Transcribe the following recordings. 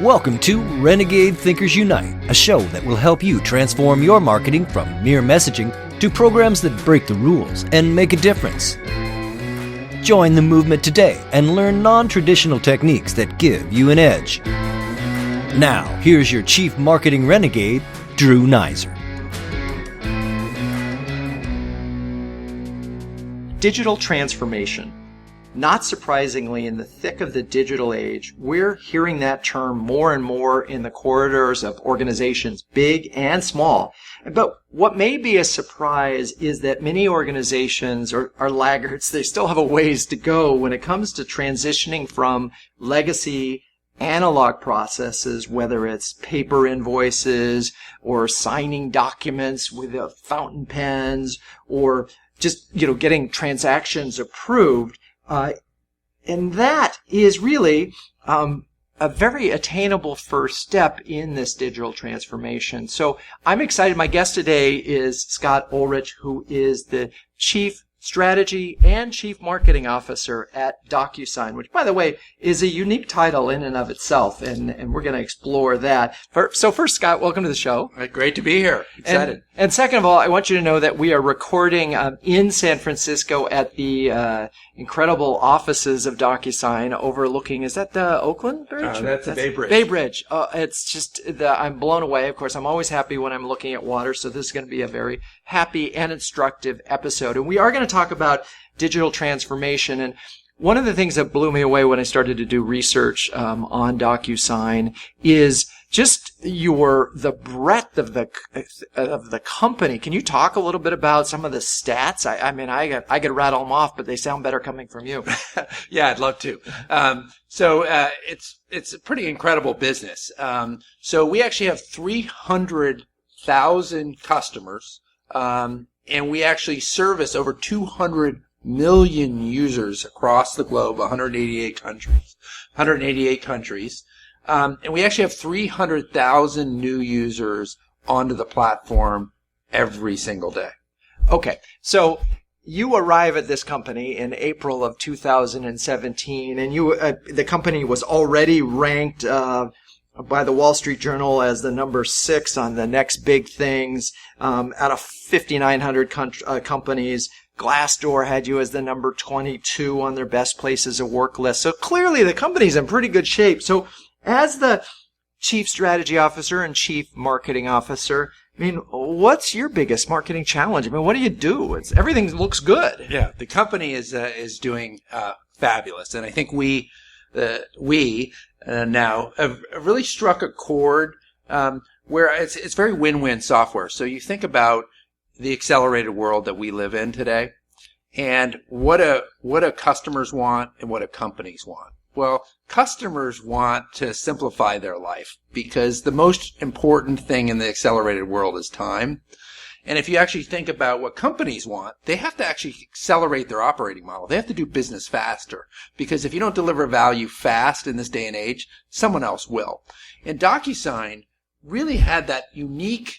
Welcome to Renegade Thinkers Unite, a show that will help you transform your marketing from mere messaging to programs that break the rules and make a difference. Join the movement today and learn non-traditional techniques that give you an edge. Now, here's your Chief Marketing Renegade, Drew Nizer. Digital transformation. Not surprisingly, in the thick of the digital age, we're hearing that term more and more in the corridors of organizations, big and small. But what may be a surprise is that many organizations are laggards. They still have a ways to go when it comes to transitioning from legacy analog processes, whether it's paper invoices or signing documents with fountain pens or just, getting transactions approved. And that is really a very attainable first step in this digital transformation. So I'm excited. My guest today is Scott Olrich, who is the Chief Strategy and Chief Marketing Officer at DocuSign, which, by the way, is a unique title in and of itself, and we're going to explore that. So first, Scott, welcome to the show. Great to be here. Excited. And second of all, I want you to know that we are recording in San Francisco at the incredible offices of DocuSign overlooking, is that the Oakland Bridge? That's the Bay Bridge. Bay Bridge. It's just, I'm blown away. Of course, I'm always happy when I'm looking at water, so this is going to be a very happy and instructive episode. And we are going to talk about digital transformation. And one of the things that blew me away when I started to do research on DocuSign is just the breadth of the company. Can you talk a little bit about some of the stats? I could rattle them off, but they sound better coming from you. Yeah, I'd love to. It's a pretty incredible business. So we actually have 300,000 customers, and we actually service over 200 million users across the globe, 188 countries. And we actually have 300,000 new users onto the platform every single day. Okay, so you arrive at this company in April of 2017, and the company was already ranked by the Wall Street Journal as the number 6 on the next big things out of 5,900 companies. Glassdoor had you as the number 22 on their best places to work list. So clearly the company's in pretty good shape. So as the Chief Strategy Officer and Chief Marketing Officer, what's your biggest marketing challenge? What do you do? Everything looks good. Yeah, the company is doing fabulous, and I think we now have really struck a chord where it's very win-win software. So you think about the accelerated world that we live in today, and what do customers want and what do companies want? Well, customers want to simplify their life because the most important thing in the accelerated world is time. And if you actually think about what companies want, they have to actually accelerate their operating model. They have to do business faster because if you don't deliver value fast in this day and age, someone else will. And DocuSign really had that unique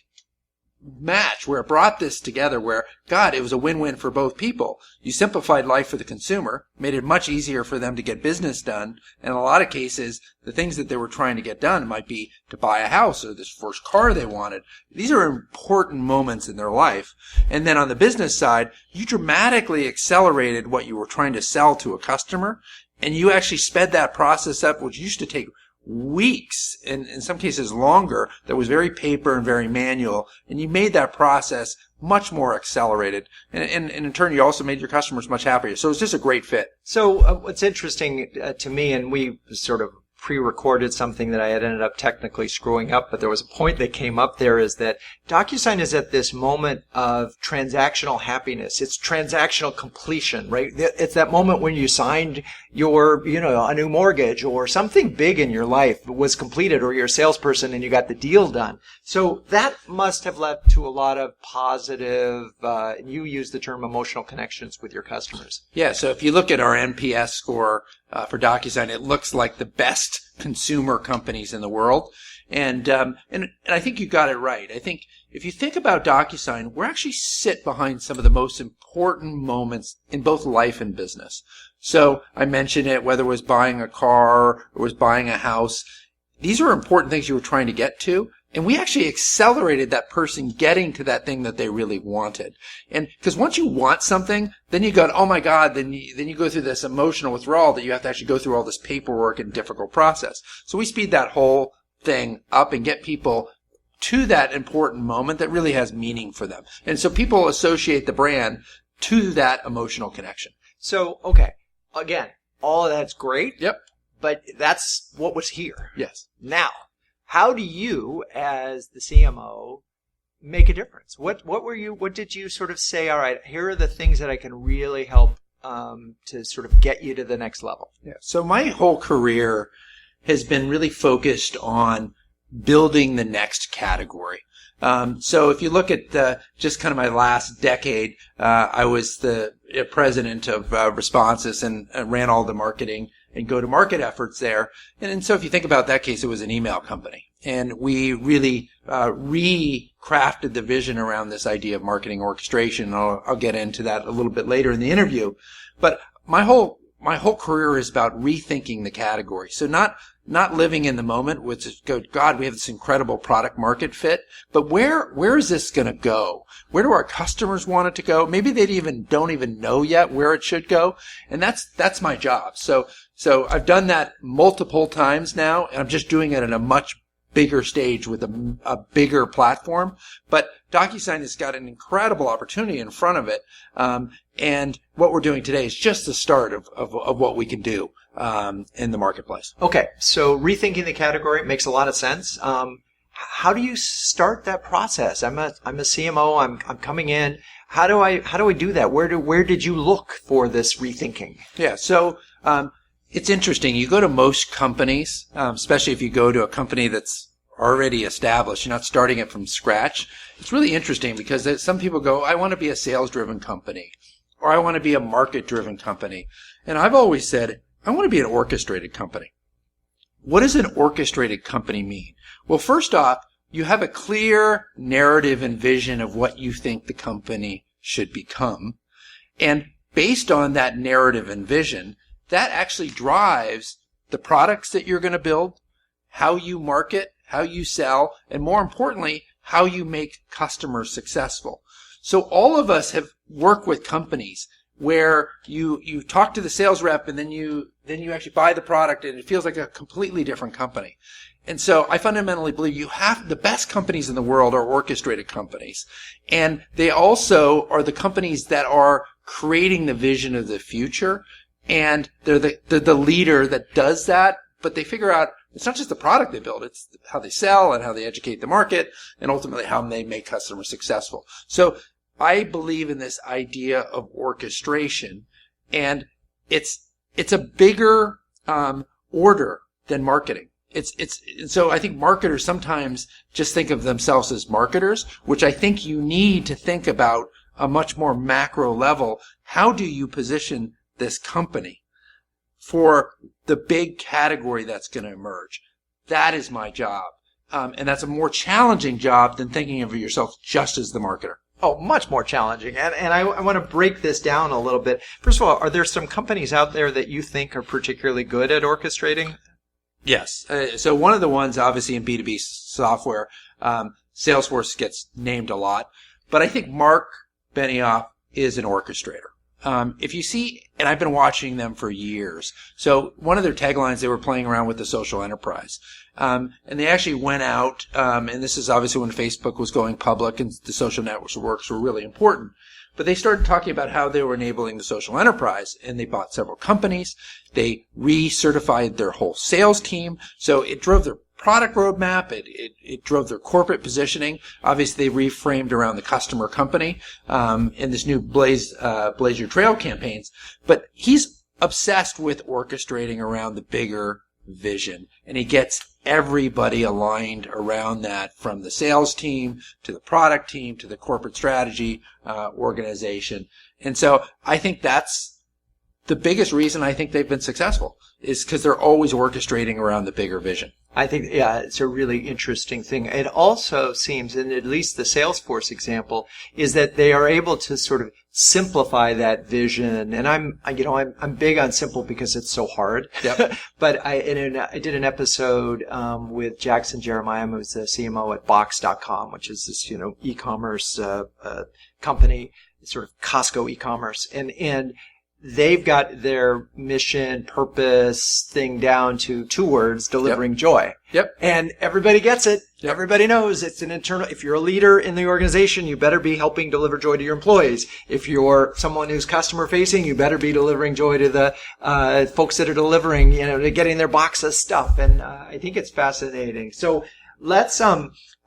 match where it brought this together where, it was a win-win for both people. You simplified life for the consumer, made it much easier for them to get business done, and in a lot of cases, the things that they were trying to get done might be to buy a house or this first car they wanted. These are important moments in their life. And then on the business side, you dramatically accelerated what you were trying to sell to a customer, and you actually sped that process up, which used to take weeks, and in some cases longer, that was very paper and very manual, and you made that process much more accelerated. And in turn, you also made your customers much happier. So it's just a great fit. So what's interesting to me, and we sort of pre-recorded something that I had ended up technically screwing up, but there was a point that came up there, is that DocuSign is at this moment of transactional happiness. It's transactional completion, right? It's that moment when you signed your, a new mortgage or something big in your life was completed, or you're a salesperson and you got the deal done. So that must have led to a lot of positive, you use the term emotional connections with your customers. Yeah, so if you look at our NPS score for DocuSign, it looks like the best consumer companies in the world. And I think you got it right. I think if you think about DocuSign, we actually sit behind some of the most important moments in both life and business. So I mentioned it, whether it was buying a car or was buying a house. these are important things you were trying to get to. And we actually accelerated that person getting to that thing that they really wanted. And because once you want something, then you go, oh my God, then you go through this emotional withdrawal that you have to actually go through all this paperwork and difficult process. So we speed that whole thing up and get people to that important moment that really has meaning for them. And so people associate the brand to that emotional connection. So, okay, again, all of that's great. Yep. But that's what was here. Yes. Now, how do you, as the CMO, make a difference? What did you sort of say, all right, here are the things that I can really help to sort of get you to the next level? Yeah. So my whole career has been really focused on building the next category. So if you look at just kind of my last decade, I was the president of Responsis and ran all the marketing and go-to-market efforts there. And so if you think about that case, it was an email company. And we really recrafted the vision around this idea of marketing orchestration. I'll get into that a little bit later in the interview. But my whole career is about rethinking the category. So not living in the moment, which is, God, we have this incredible product market fit, but where is this going to go? Where do our customers want it to go? Maybe they don't even know yet where it should go. And that's my job. So I've done that multiple times now, and I'm just doing it at a much bigger stage with a bigger platform. But DocuSign has got an incredible opportunity in front of it. And what we're doing today is just the start of what we can do in the marketplace. Okay, so rethinking the category makes a lot of sense. How do you start that process? I'm a CMO. I'm coming in. How do I do that? Where did you look for this rethinking? Yeah. So it's interesting. You go to most companies, especially if you go to a company that's already established, you're not starting it from scratch. It's really interesting because some people go, I want to be a sales-driven company, or I want to be a market-driven company. And I've always said, I want to be an orchestrated company. What does an orchestrated company mean? Well, first off, you have a clear narrative and vision of what you think the company should become. And based on that narrative and vision, that actually drives the products that you're going to build, how you market, how you sell, and more importantly, how you make customers successful. So all of us have worked with companies where you talk to the sales rep and then you actually buy the product and it feels like a completely different company. And so I fundamentally believe the best companies in the world are orchestrated companies. And they also are the companies that are creating the vision of the future. And they're the leader that does that, but they figure out it's not just the product they build, it's how they sell and how they educate the market and ultimately how they make customers successful. So I believe in this idea of orchestration, and it's a bigger order than marketing. So I think marketers sometimes just think of themselves as marketers, which I think you need to think about a much more macro level. How do you position this company for the big category that's going to emerge? That is my job. And that's a more challenging job than thinking of yourself just as the marketer. Oh, much more challenging. And I want to break this down a little bit. First of all, are there some companies out there that you think are particularly good at orchestrating? Yes. So one of the ones, obviously, in B2B software, Salesforce gets named a lot. But I think Mark Benioff is an orchestrator. If you see, and I've been watching them for years. So one of their taglines, they were playing around with the social enterprise. And they actually went out, and this is obviously when Facebook was going public and the social networks were really important. But they started talking about how they were enabling the social enterprise, and they bought several companies. They recertified their whole sales team. So it drove their product roadmap. It drove their corporate positioning. Obviously, they reframed around the customer company in this new Blaze Your Trail campaigns. But he's obsessed with orchestrating around the bigger vision, and he gets everybody aligned around that, from the sales team to the product team to the corporate strategy organization. And so I think that's the biggest reason I think they've been successful, is because they're always orchestrating around the bigger vision. I think, yeah, it's a really interesting thing. It also seems, in at least the Salesforce example, is that they are able to sort of simplify that vision. And I'm big on simple because it's so hard. Yep. But I did an episode with Jackson Jeremiah, who's the CMO at Box.com, which is this, e-commerce company, sort of Costco e-commerce, and they've got their mission, purpose thing down to 2 words, delivering joy. Yep. And everybody gets it. Yep. Everybody knows it's an internal, if you're a leader in the organization, you better be helping deliver joy to your employees. If you're someone who's customer facing, you better be delivering joy to the folks that are delivering, getting their box of stuff. And I think it's fascinating. So let's,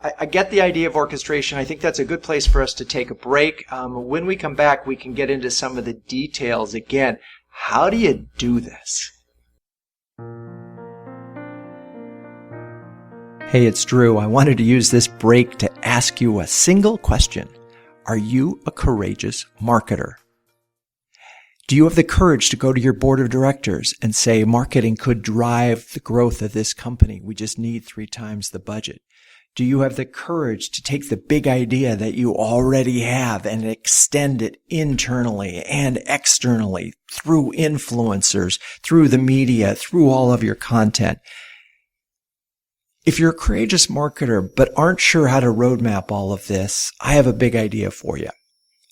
I get the idea of orchestration. I think that's a good place for us to take a break. When we come back, we can get into some of the details again. How do you do this? Hey, it's Drew. I wanted to use this break to ask you a single question. Are you a courageous marketer? Do you have the courage to go to your board of directors and say, marketing could drive the growth of this company? We just need 3 times the budget. Do you have the courage to take the big idea that you already have and extend it internally and externally through influencers, through the media, through all of your content? If you're a courageous marketer but aren't sure how to roadmap all of this, I have a big idea for you.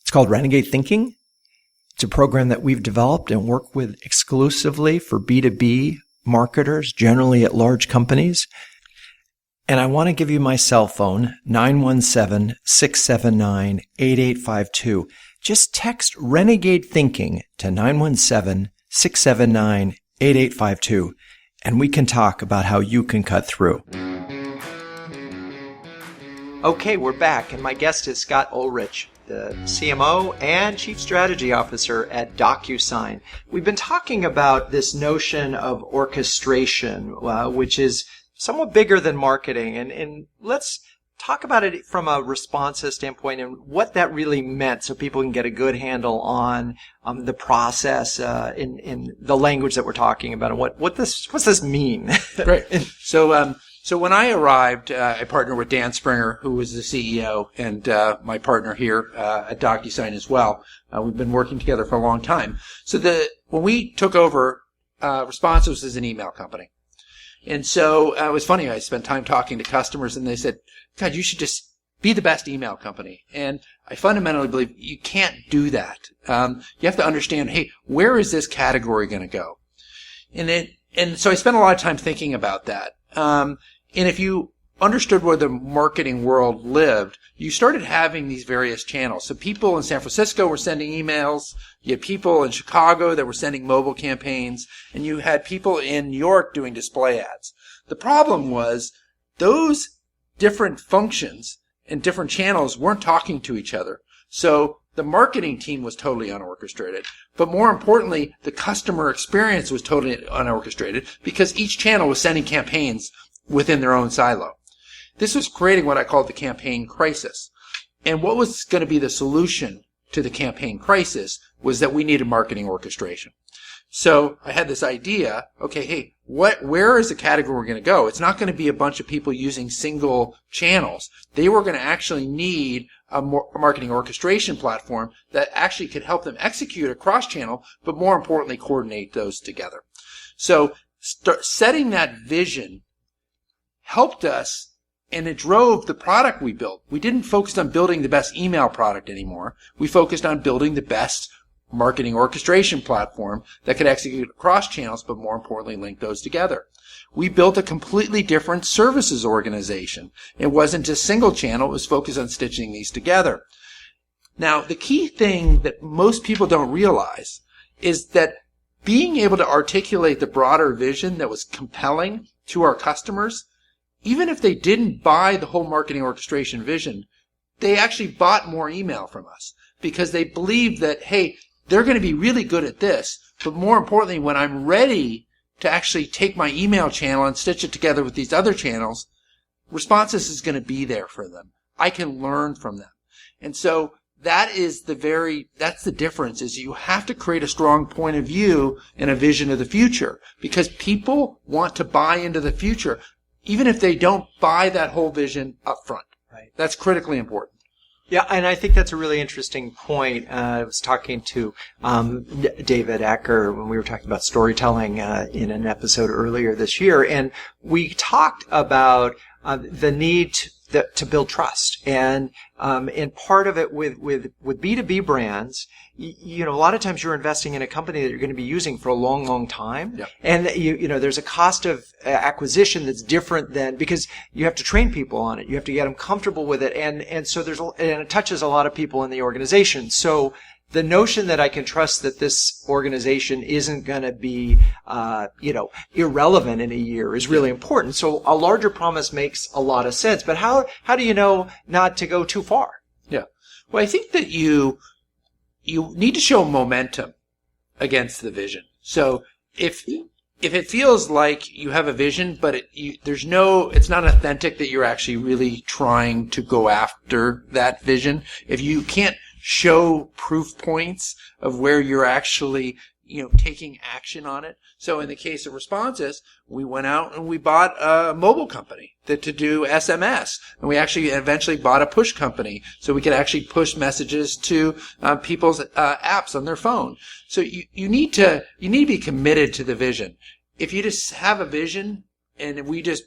It's called Renegade Thinking. It's a program that we've developed and work with exclusively for B2B marketers, generally at large companies. And I want to give you my cell phone, 917-679-8852. Just text Renegade Thinking to 917-679-8852, and we can talk about how you can cut through. Okay, we're back, and my guest is Scott Olrich, the CMO and Chief Strategy Officer at DocuSign. We've been talking about this notion of orchestration, which is somewhat bigger than marketing. And let's talk about it from a responsive standpoint and what that really meant so people can get a good handle on the process in the language that we're talking about and what's this mean? Great. So when I arrived, I partnered with Dan Springer, who was the CEO, and my partner here at DocuSign as well. We've been working together for a long time. So when we took over, Responsive was an email company. And so it was funny. I spent time talking to customers, and they said, God, you should just be the best email company. And I fundamentally believe you can't do that. You have to understand, hey, where is this category going to go? And so I spent a lot of time thinking about that. And if you understood where the marketing world lived, you started having these various channels. So people in San Francisco were sending emails. You had people in Chicago that were sending mobile campaigns. And you had people in New York doing display ads. The problem was those different functions and different channels weren't talking to each other. So the marketing team was totally unorchestrated. But more importantly, the customer experience was totally unorchestrated because each channel was sending campaigns within their own silo. This was creating what I call the campaign crisis. And what was going to be the solution to the campaign crisis was that we needed marketing orchestration. So I had this idea, okay, hey, where is the category going to go? It's not going to be a bunch of people using single channels. They were going to actually need a marketing orchestration platform that actually could help them execute across channel, but more importantly, coordinate those together. So setting that vision helped us, and it drove the product we built. We didn't focus on building the best email product anymore. We focused on building the best marketing orchestration platform that could execute across channels, but more importantly, link those together. We built a completely different services organization. It wasn't just single channel. It was focused on stitching these together. Now, the key thing that most people don't realize is that being able to articulate the broader vision that was compelling to our customers, even if they didn't buy the whole marketing orchestration vision, they actually bought more email from us because they believed that, hey, they're going to be really good at this. But more importantly, when I'm ready to actually take my email channel and stitch it together with these other channels, Responsive is going to be there for them. I can learn from them. And so that's the difference, is you have to create a strong point of view and a vision of the future because people want to buy into the future. even if they don't buy that whole vision up front. Right. That's critically important. Yeah, and I think that's a really interesting point. I was talking to David Acker when we were talking about storytelling in an episode earlier this year, and we talked about the need to build trust, and part of it with B2B brands, a lot of times you're investing in a company that you're going to be using for a long, long time, Yep. and there's a cost of acquisition that's different than, because you have to train people on it, you have to get them comfortable with it, and so and it touches a lot of people in the organization. So the notion that I can trust that this organization isn't going to be, irrelevant in a year is really important. So a larger promise makes a lot of sense. But how do you know not to go too far? Yeah. Well, I think that you need to show momentum against the vision. So if it feels like you have a vision, but it's not authentic that you're actually really trying to go after that vision. If you can't show proof points of where you're actually, taking action on it. So in the case of Responses, we went out and we bought a mobile company to do SMS. And we actually eventually bought a push company so we could actually push messages to people's apps on their phone. So you need to be committed to the vision. If you just have a vision and we just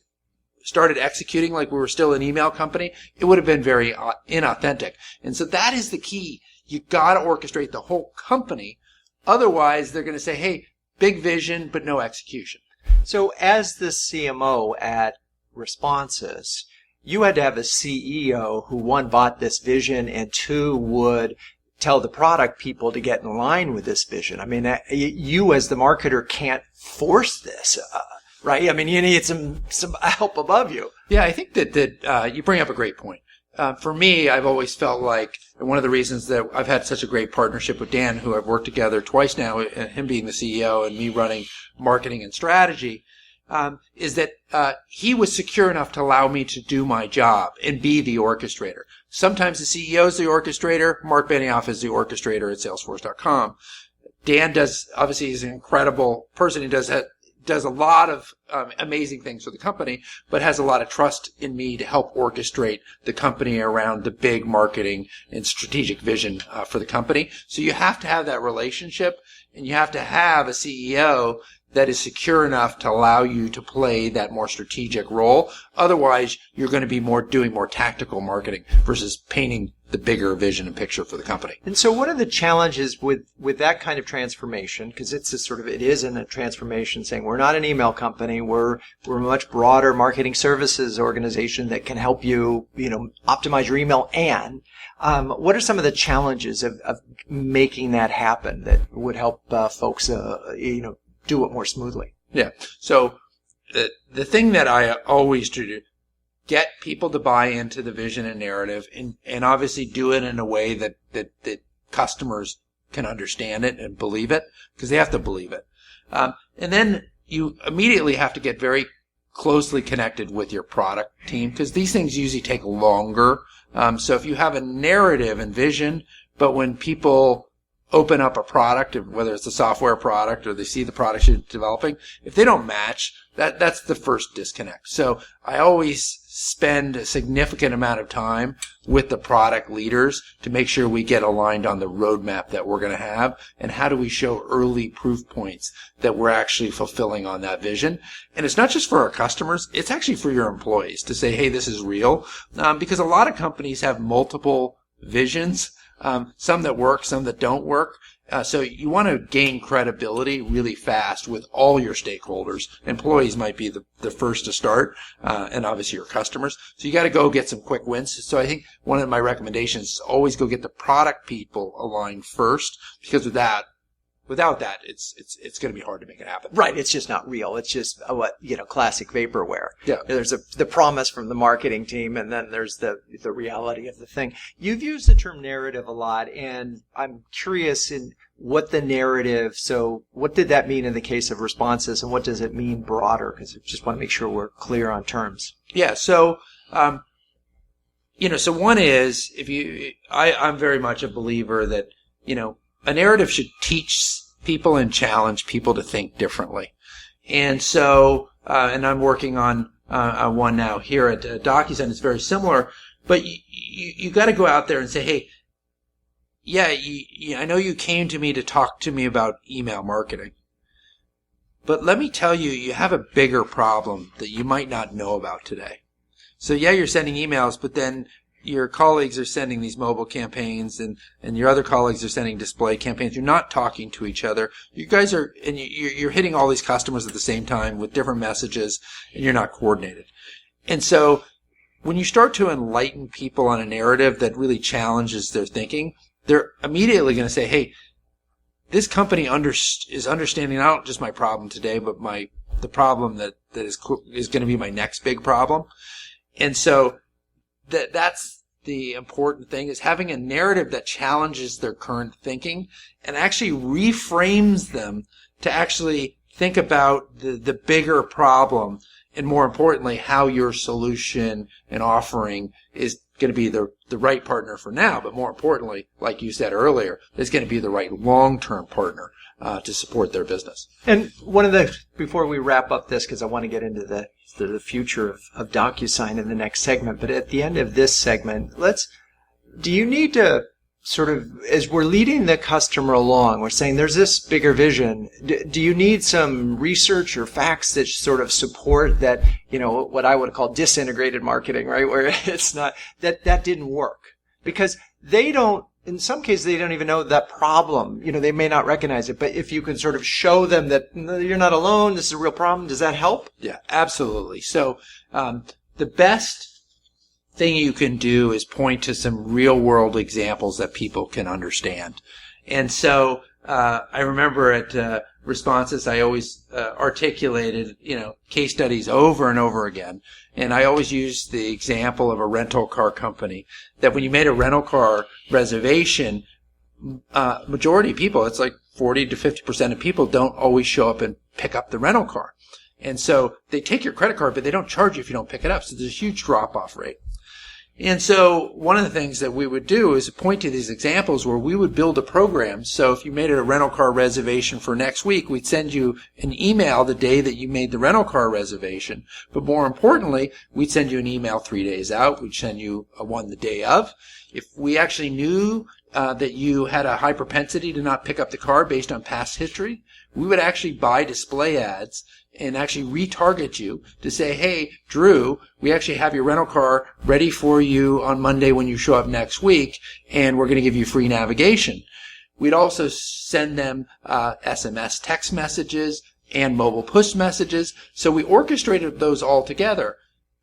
started executing like we were still an email company, it would have been very inauthentic. And so that is the key. You got to orchestrate the whole company. Otherwise, they're going to say, hey, big vision, but no execution. So as the CMO at Responses, you had to have a CEO who, one, bought this vision, and two, would tell the product people to get in line with this vision. I mean, you as the marketer can't force this, right? I mean, you need some help above you. Yeah, I think that you bring up a great point. For me, I've always felt like one of the reasons that I've had such a great partnership with Dan, who I've worked together twice now, him being the CEO and me running marketing and strategy, is that he was secure enough to allow me to do my job and be the orchestrator. Sometimes the CEO is the orchestrator. Mark Benioff is the orchestrator at Salesforce.com. Dan obviously he's an incredible person. He does a lot of amazing things for the company, but has a lot of trust in me to help orchestrate the company around the big marketing and strategic vision for the company. So you have to have that relationship, and you have to have a CEO that is secure enough to allow you to play that more strategic role. Otherwise, you're going to be doing more tactical marketing versus painting the bigger vision and picture for the company. And so what are the challenges with that kind of transformation? Because it is in a transformation, saying we're not an email company, we're a much broader marketing services organization that can help you, optimize your email. And what are some of the challenges of making that happen that would help folks, do it more smoothly? Yeah. So the thing that I always do, get people to buy into the vision and narrative, and obviously do it in a way that customers can understand it and believe it, because they have to believe it. And then you immediately have to get very closely connected with your product team, because these things usually take longer. So if you have a narrative and vision, but when people open up a product, whether it's a software product or they see the product you're developing, if they don't match, that's the first disconnect. So I always spend a significant amount of time with the product leaders to make sure we get aligned on the roadmap that we're going to have, and how do we show early proof points that we're actually fulfilling on that vision. And it's not just for our customers, it's actually for your employees to say, hey, this is real, because a lot of companies have multiple visions, some that work, some that don't work. So you want to gain credibility really fast with all your stakeholders. Employees might be the first to start, and obviously your customers. So you got to go get some quick wins. So I think one of my recommendations is always go get the product people aligned first, because without that, it's going to be hard to make it happen. Right. It's just not real. It's just classic vaporware. Yeah. There's the promise from the marketing team, and then there's the reality of the thing. You've used the term narrative a lot, and I'm curious in what the narrative, so what did that mean in the case of Responses, and what does it mean broader? Because I just want to make sure we're clear on terms. Yeah. So, so one is, I'm very much a believer that, a narrative should teach people and challenge people to think differently. And so, and I'm working on one now here at DocuSign. It's very similar, but you got to go out there and say, hey, yeah, I know you came to me to talk to me about email marketing, but let me tell you, you have a bigger problem that you might not know about today. So yeah, you're sending emails, but then your colleagues are sending these mobile campaigns and your other colleagues are sending display campaigns. You're not talking to each other. You guys are, and you're hitting all these customers at the same time with different messages, and you're not coordinated. And so when you start to enlighten people on a narrative that really challenges their thinking, they're immediately going to say, hey, this company is understanding not just my problem today, but the problem that is going to be my next big problem. And so that's the important thing, is having a narrative that challenges their current thinking and actually reframes them to actually think about the bigger problem, and more importantly, how your solution and offering is going to be the right partner for now, but more importantly, like you said earlier, is going to be the right long-term partner to support their business. And before we wrap up this, because I want to get into the future of DocuSign in the next segment, but at the end of this segment, do you need to sort of, as we're leading the customer along, we're saying there's this bigger vision, do you need some research or facts that sort of support that, what I would call disintegrated marketing, right? Where it's not, that didn't work. Because in some cases, they don't even know that problem. They may not recognize it, but if you can sort of show them that you're not alone, this is a real problem, does that help? Yeah, absolutely. So, the best thing you can do is point to some real world examples that people can understand. And so, I remember at Responses, I always articulated, case studies over and over again. And I always used the example of a rental car company, that when you made a rental car reservation, majority of people, it's like 40 to 50% of people don't always show up and pick up the rental car. And so they take your credit card, but they don't charge you if you don't pick it up. So there's a huge drop-off rate. And so one of the things that we would do is point to these examples where we would build a program. So if you made a rental car reservation for next week, we'd send you an email the day that you made the rental car reservation. But more importantly, we'd send you an email 3 days out. We'd send you one the day of. If we actually knew that you had a high propensity to not pick up the car based on past history, we would actually buy display ads and actually retarget you to say, hey, Drew, we actually have your rental car ready for you on Monday when you show up next week, and we're going to give you free navigation. We'd also send them SMS text messages and mobile push messages. So we orchestrated those all together.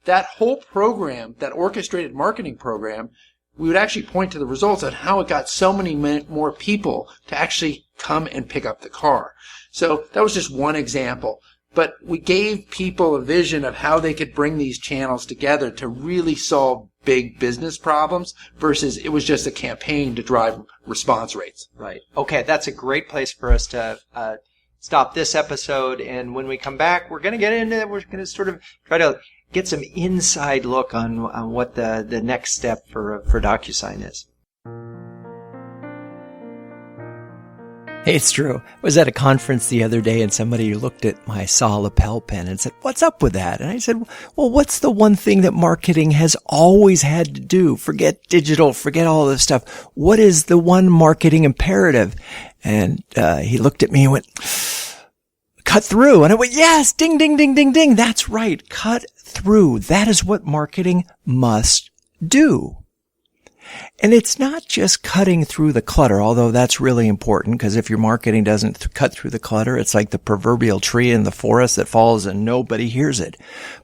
That whole program, that orchestrated marketing program, we would actually point to the results on how it got so many more people to actually come and pick up the car. So that was just one example. But we gave people a vision of how they could bring these channels together to really solve big business problems versus it was just a campaign to drive response rates. Right. Okay, that's a great place for us to stop this episode. And when we come back, we're going to get into it. We're going to sort of try to get some inside look on what the next step for DocuSign is. Hey, it's Drew. I was at a conference the other day and somebody looked at my saw lapel pen and said, what's up with that? And I said, well, what's the one thing that marketing has always had to do? Forget digital, forget all this stuff. What is the one marketing imperative? And he looked at me and went, cut through. And I went, yes, ding, ding, ding, ding, ding. That's right. Cut through. That is what marketing must do. And it's not just cutting through the clutter, although that's really important, because if your marketing doesn't cut through the clutter, it's like the proverbial tree in the forest that falls and nobody hears it.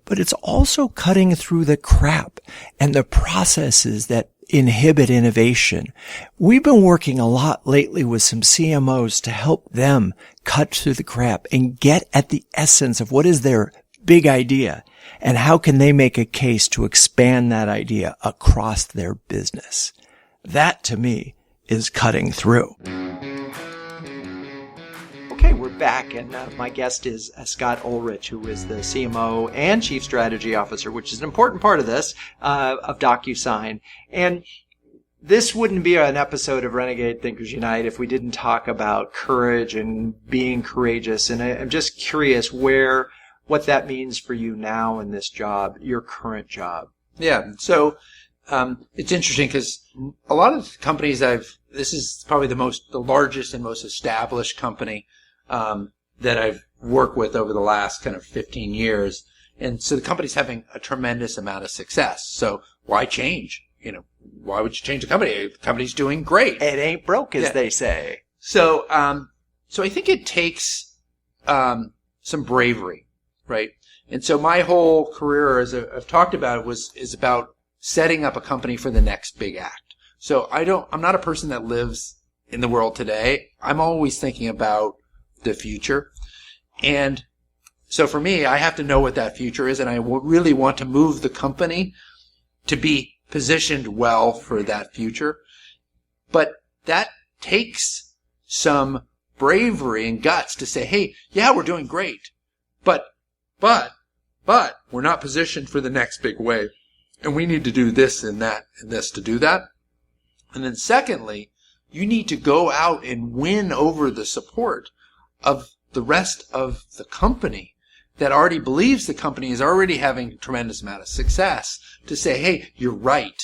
But it's also cutting through the crap and the processes that inhibit innovation. We've been working a lot lately with some CMOs to help them cut through the crap and get at the essence of what is their big idea and how can they make a case to expand that idea across their business. That, to me, is cutting through. Okay, we're back, and my guest is Scott Olrich, who is the CMO and Chief Strategy Officer, which is an important part of this, of DocuSign. And this wouldn't be an episode of Renegade Thinkers Unite if we didn't talk about courage and being courageous. And I'm just curious where what that means for you now in this job, your current job. Yeah. So it's interesting because a lot of companies this is probably the largest and most established company that I've worked with over the last kind of 15 years. And so the company's having a tremendous amount of success. So why change? Why would you change the company? The company's doing great. It ain't broke, as they say. So, so I think it takes some bravery, right? And so my whole career, as I've talked about, is about setting up a company for the next big act. So I'm not a person that lives in the world today. I'm always thinking about the future. And so for me, I have to know what that future is, and I really want to move the company to be positioned well for that future. But that takes some bravery and guts to say, hey, yeah, we're doing great, but we're not positioned for the next big wave. And we need to do this and that and this to do that. And then secondly, you need to go out and win over the support of the rest of the company that already believes the company is already having a tremendous amount of success to say, hey, you're right.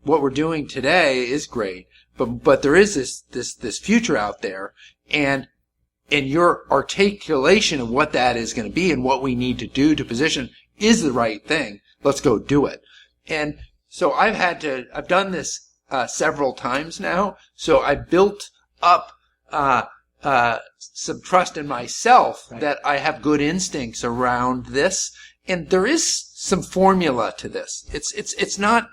What we're doing today is great, but there is this future out there, and your articulation of what that is going to be and what we need to do to position is the right thing. Let's go do it. And so I've done this several times now. So I built up some trust in myself that I have good instincts around this. And there is some formula to this. It's not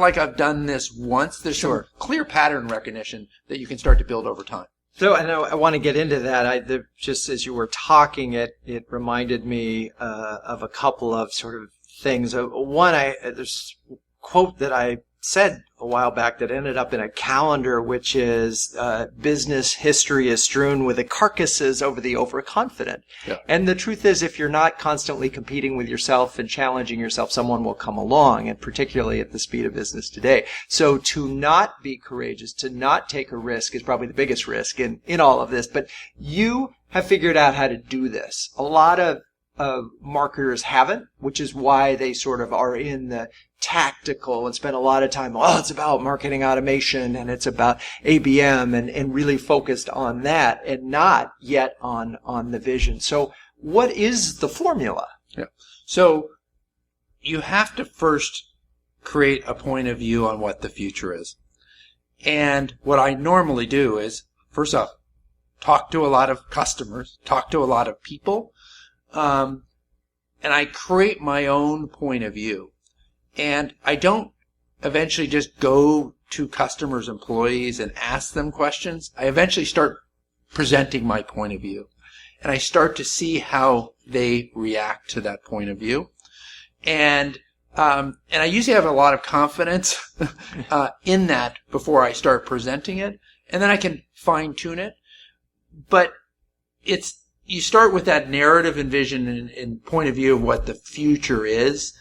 like I've done this once. There's some clear pattern recognition that you can start to build over time. So I want to get into that. Just as you were talking, it reminded me of a couple of sort of things. One, there's a quote that I said a while back that ended up in a calendar, which is business history is strewn with the carcasses over the overconfident. Yeah. And the truth is, if you're not constantly competing with yourself and challenging yourself, someone will come along, and particularly at the speed of business today. So to not be courageous, to not take a risk is probably the biggest risk in all of this. But you have figured out how to do this. A lot of marketers haven't, which is why they sort of are in the tactical and spend a lot of time, it's about marketing automation and it's about ABM and really focused on that and not yet on the vision. So what is the formula? Yeah. So you have to first create a point of view on what the future is. And what I normally do is, first off, talk to a lot of customers, talk to a lot of people, and I create my own point of view. And I don't eventually just go to customers, employees, and ask them questions. I eventually start presenting my point of view. And I start to see how they react to that point of view. And I usually have a lot of confidence in that before I start presenting it. And then I can fine-tune it. But you start with that narrative and vision and point of view of what the future is.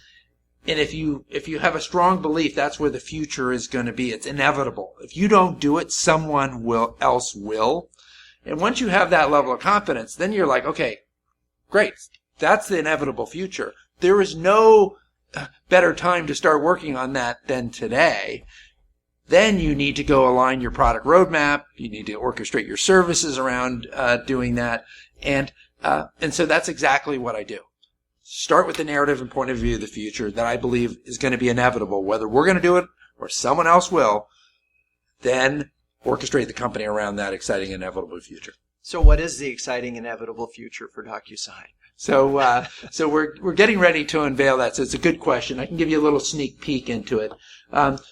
And if you have a strong belief that's where the future is going to be, it's inevitable. If you don't do it, someone else will. And once you have that level of confidence, then you're like, okay, great. That's the inevitable future. There is no better time to start working on that than today. Then you need to go align your product roadmap. You need to orchestrate your services around doing that. And so that's exactly what I do. Start with the narrative and point of view of the future that I believe is going to be inevitable, whether we're going to do it or someone else will, then orchestrate the company around that exciting, inevitable future. So what is the exciting, inevitable future for DocuSign? So we're getting ready to unveil that. So it's a good question. I can give you a little sneak peek into it.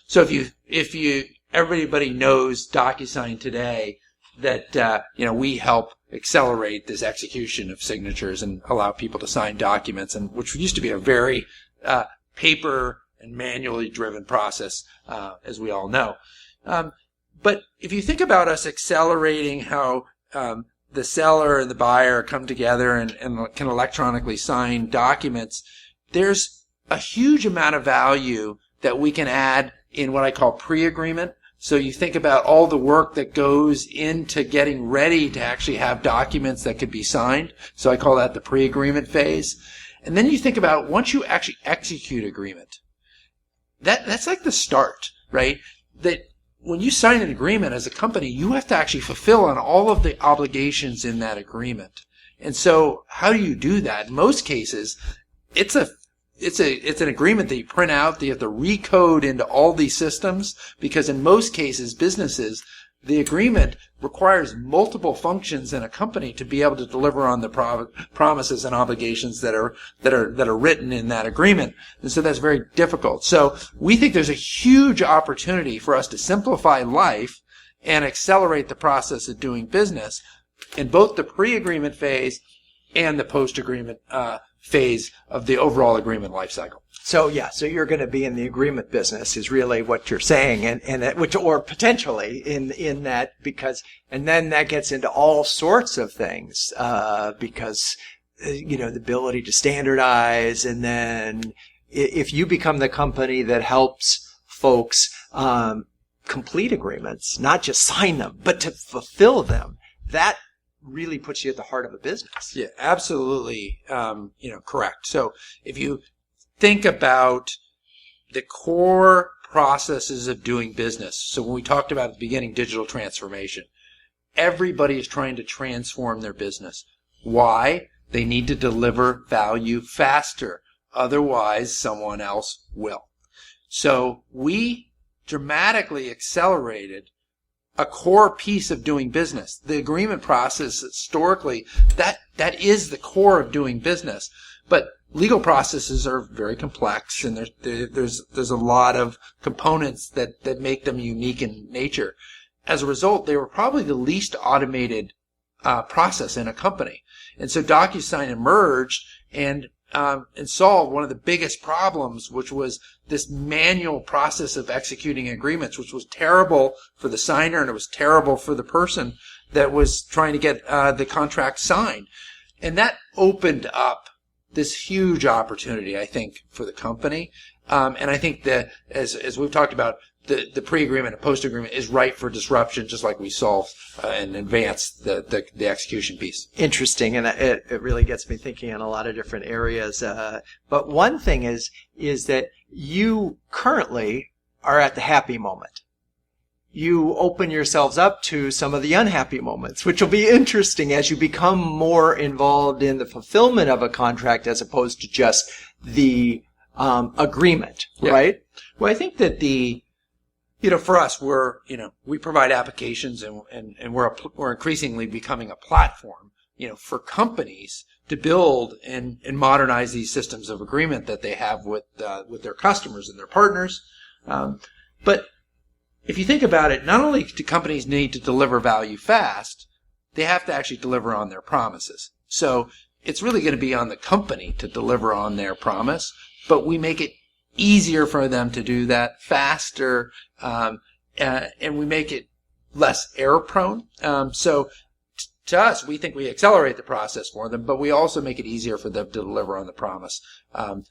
So if everybody knows DocuSign today, that we help accelerate this execution of signatures and allow people to sign documents, and which used to be a very paper and manually driven process, as we all know. But if you think about us accelerating how the seller and the buyer come together and can electronically sign documents, there's a huge amount of value that we can add in what I call pre-agreement. So you think about all the work that goes into getting ready to actually have documents that could be signed. So I call that the pre-agreement phase. And then you think about once you actually execute agreement, that's like the start, right? That when you sign an agreement as a company, you have to actually fulfill on all of the obligations in that agreement. And so how do you do that? In most cases, it's an agreement that you print out that you have to recode into all these systems, because in most cases, businesses, the agreement requires multiple functions in a company to be able to deliver on the promises and obligations that are written in that agreement. And so that's very difficult. So we think there's a huge opportunity for us to simplify life and accelerate the process of doing business in both the pre-agreement phase and the post-agreement phase of the overall agreement lifecycle. So you're going to be in the agreement business is really what you're saying, and that, which, or potentially in that, because, and then that gets into all sorts of things, because, the ability to standardize, and then if you become the company that helps folks, complete agreements, not just sign them, but to fulfill them, that really puts you at the heart of a business. Yeah, absolutely. Correct. So if you think about the core processes of doing business. So when we talked about at the beginning, digital transformation, everybody is trying to transform their business. Why? They need to deliver value faster. Otherwise, someone else will. So we dramatically accelerated a core piece of doing business. The agreement process, historically, that is the core of doing business. But legal processes are very complex, and there's a lot of components that make them unique in nature. As a result, they were probably the least automated process in a company. And so DocuSign emerged and solved one of the biggest problems, which was this manual process of executing agreements, which was terrible for the signer and it was terrible for the person that was trying to get the contract signed. And that opened up this huge opportunity, I think, for the company. And I think that, as we've talked about, the pre-agreement and post-agreement is ripe for disruption, just like we solved and advanced the execution piece. Interesting, and it really gets me thinking in a lot of different areas. But one thing is that you currently are at the happy moment. You open yourselves up to some of the unhappy moments, which will be interesting as you become more involved in the fulfillment of a contract as opposed to just the agreement, yeah. Right? Well, I think that for us, we provide applications and we're increasingly becoming a platform, for companies to build and modernize these systems of agreement that they have with their customers and their partners. But if you think about it, not only do companies need to deliver value fast, they have to actually deliver on their promises. So it's really going to be on the company to deliver on their promise, but we make it easier for them to do that faster, and we make it less error prone. So to us, we think we accelerate the process for them, but we also make it easier for them to deliver on the promise,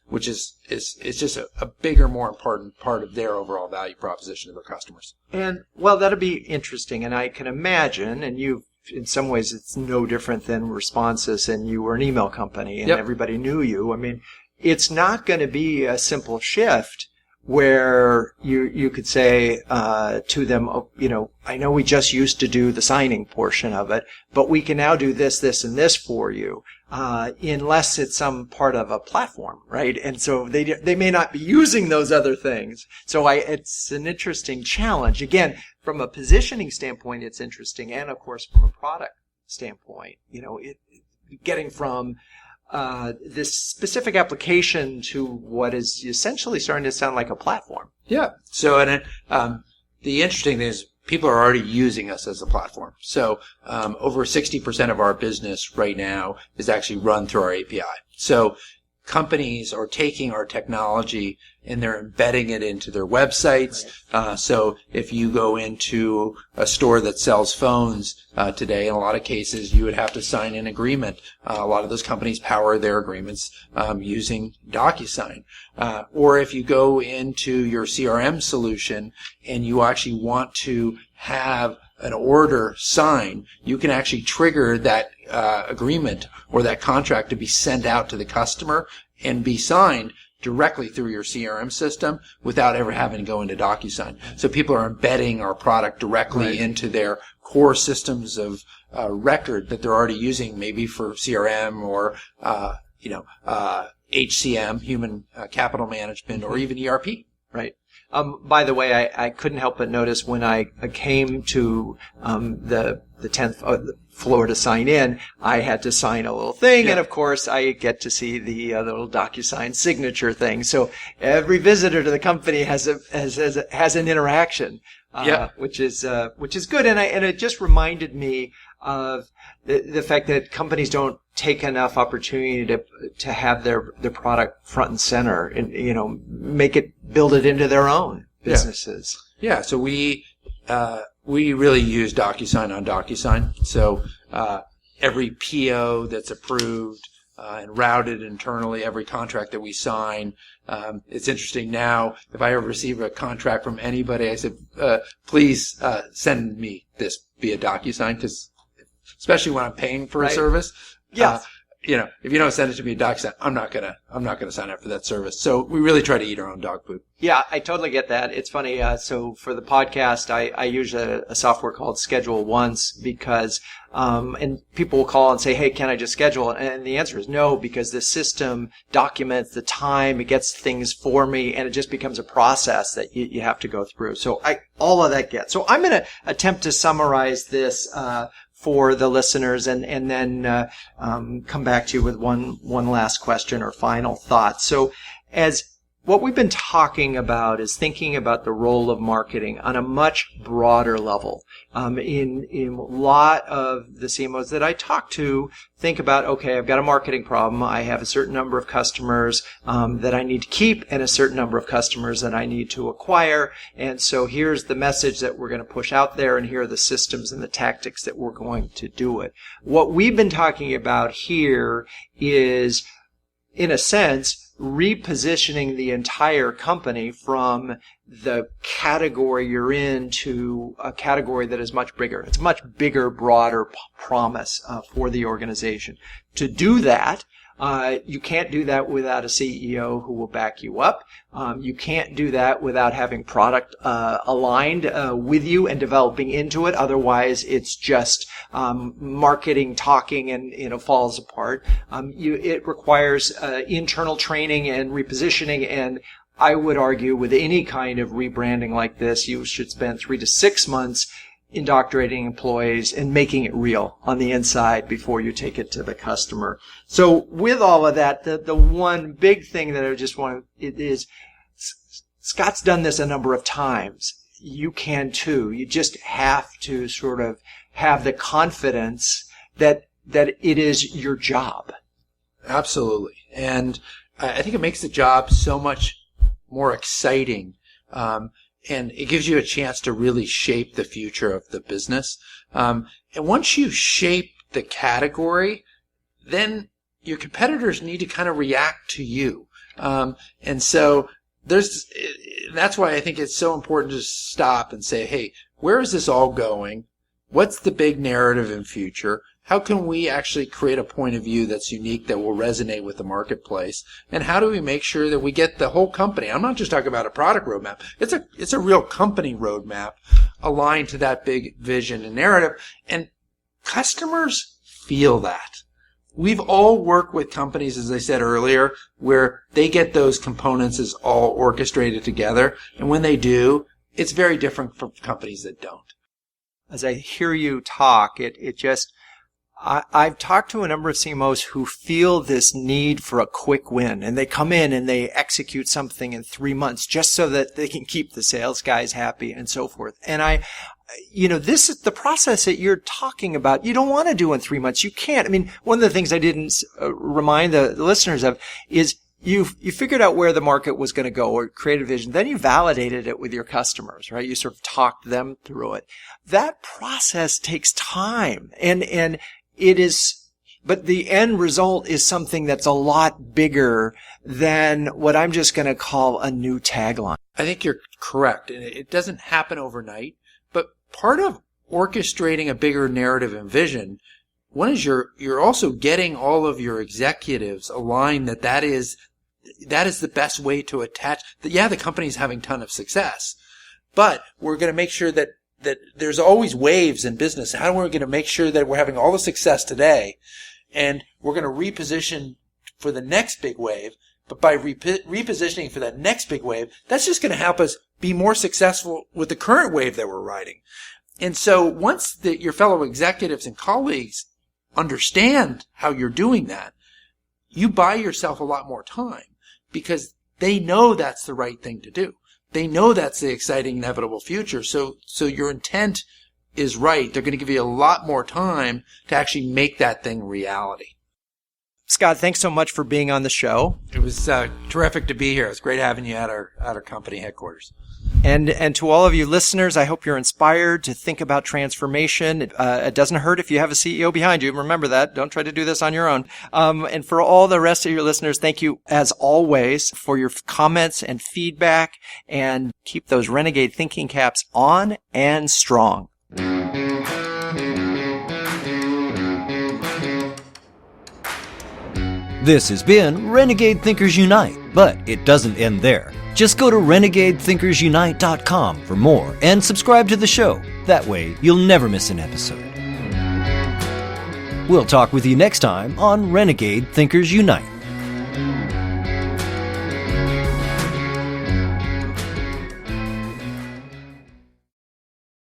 which is just a bigger, more important part of their overall value proposition to their customers. And, well, that'll be interesting, and I can imagine, and you've, in some ways, it's no different than Responses, and you were an email company, and Yep. Everybody knew you. I mean, it's not going to be a simple shift where you could say to them, I know we just used to do the signing portion of it, but we can now do this, this, and this for you, unless it's some part of a platform, right? And so they may not be using those other things. So it's an interesting challenge. Again, from a positioning standpoint, it's interesting, and of course from a product standpoint, getting from this specific application to what is essentially starting to sound like a platform. Yeah. So, the interesting thing is people are already using us as a platform. So, over 60% of our business right now is actually run through our API. So, companies are taking our technology and they're embedding it into their websites. So if you go into a store that sells phones today, in a lot of cases, you would have to sign an agreement. A lot of those companies power their agreements using DocuSign. Or if you go into your CRM solution and you actually want to have an order signed, you can actually trigger that agreement or that contract to be sent out to the customer and be signed directly through your CRM system without ever having to go into DocuSign. So people are embedding our product directly into their core systems of record that they're already using, maybe for CRM or HCM, human capital management, or even ERP. Right. By the way, I couldn't help but notice when I came to the 10th floor to sign in, I had to sign a little thing, and of course I get to see the little DocuSign signature thing. So every visitor to the company has an interaction, which is good. And it just reminded me of the fact that companies don't take enough opportunity to have their product front and center, and build it into their own businesses. Yeah. So we really use DocuSign on DocuSign. So every PO that's approved and routed internally, every contract that we sign. It's interesting now, if I ever receive a contract from anybody, I said, please send me this via DocuSign, because especially when I'm paying for a service. Yeah. If you don't send it to me DocuSign, I'm not gonna sign up for that service. So we really try to eat our own dog food. Yeah, I totally get that. It's funny. So for the podcast, I use a software called Schedule Once because, and people will call and say, hey, can I just schedule it? And the answer is no, because the system documents the time, it gets things for me, and it just becomes a process that you have to go through. So all of that gets. So I'm going to attempt to summarize this, for the listeners, and then come back to you with one last question or final thought. So as what we've been talking about is thinking about the role of marketing on a much broader level. In a lot of the CMOs that I talk to think about, okay, I've got a marketing problem. I have a certain number of customers that I need to keep and a certain number of customers that I need to acquire. And so here's the message that we're going to push out there, and here are the systems and the tactics that we're going to do it. What we've been talking about here is, in a sense, repositioning the entire company from the category you're in to a category that is much bigger. It's a much bigger, broader promise for the organization. To do that, you can't do that without a CEO who will back you up. You can't do that without having product aligned with you and developing into it. Otherwise, it's just marketing talking and falls apart. It requires internal training and repositioning, and I would argue with any kind of rebranding like this, you should spend 3 to 6 months indoctrinating employees and making it real on the inside before you take it to the customer. So with all of that, the one big thing that I just want to, is Scott's done this a number of times. You can too. You just have to sort of have the confidence that it is your job. Absolutely. And I think it makes the job so much more exciting. And it gives you a chance to really shape the future of the business. And once you shape the category, then your competitors need to kind of react to you. And so that's why I think it's so important to stop and say, hey, where is this all going? What's the big narrative in future? How can we actually create a point of view that's unique, that will resonate with the marketplace? And how do we make sure that we get the whole company? I'm not just talking about a product roadmap. It's a real company roadmap aligned to that big vision and narrative. And customers feel that. We've all worked with companies, as I said earlier, where they get those components as all orchestrated together. And when they do, it's very different from companies that don't. As I hear you talk, I've talked to a number of CMOs who feel this need for a quick win, and they come in and they execute something in 3 months just so that they can keep the sales guys happy and so forth. And this is the process that you're talking about. You don't want to do in 3 months. You can't. I mean, one of the things I didn't remind the listeners of is you figured out where the market was going to go or created a vision. Then you validated it with your customers, right? You sort of talked them through it. That process takes time and it is, but the end result is something that's a lot bigger than what I'm just going to call a new tagline. I think you're correct. And it doesn't happen overnight, but part of orchestrating a bigger narrative and vision, one is you're also getting all of your executives aligned that is the best way to attach. The company's having a ton of success, but we're going to make sure that there's always waves in business. How are we going to make sure that we're having all the success today, and we're going to reposition for the next big wave? But by repositioning for that next big wave, that's just going to help us be more successful with the current wave that we're riding. And so once your fellow executives and colleagues understand how you're doing that, you buy yourself a lot more time because they know that's the right thing to do. They know that's the exciting, inevitable future. So your intent is right. They're going to give you a lot more time to actually make that thing reality. Scott, thanks so much for being on the show. It was terrific to be here. It's great having you at our company headquarters. And to all of you listeners, I hope you're inspired to think about transformation. It doesn't hurt if you have a CEO behind you. Remember that. Don't try to do this on your own. And for all the rest of your listeners, thank you as always for your comments and feedback, and keep those Renegade thinking caps on and strong. This has been Renegade Thinkers Unite, but it doesn't end there. Just go to renegadethinkersunite.com for more and subscribe to the show. That way, you'll never miss an episode. We'll talk with you next time on Renegade Thinkers Unite.